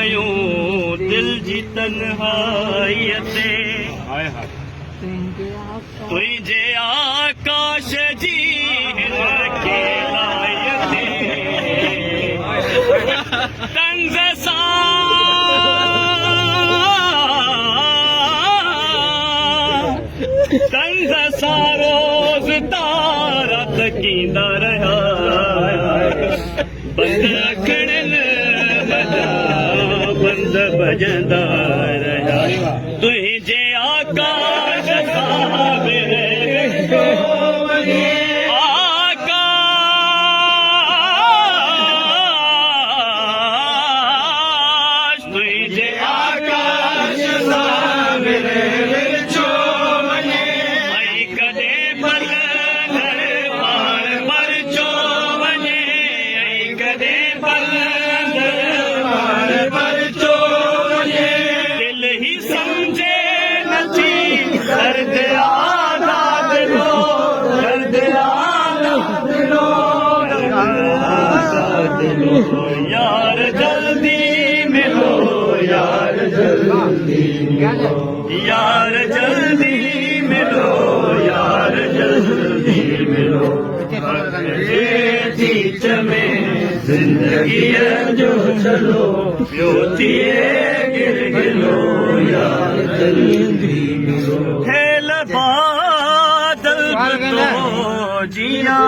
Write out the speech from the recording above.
कयूं दिल जी तन्हाई ते तुझे आकाश जी तंज़ सा रोज़ तारा तकींदा रहा बंद अखड़न बंद बजंदा रहा तुझे आकाश आकाश तुझे आकाश दिल ही समझे नची दर्द आज़ाद लो दर्द आज़ाद लो यार जल्दी मिलो यार जल्दी यार जल्दी मिलो यार जल्दी मिलो जीच में जिंदगी जो चलो प्योतिए गिर गिलो यार जल्दी मिलो बादल तो जिया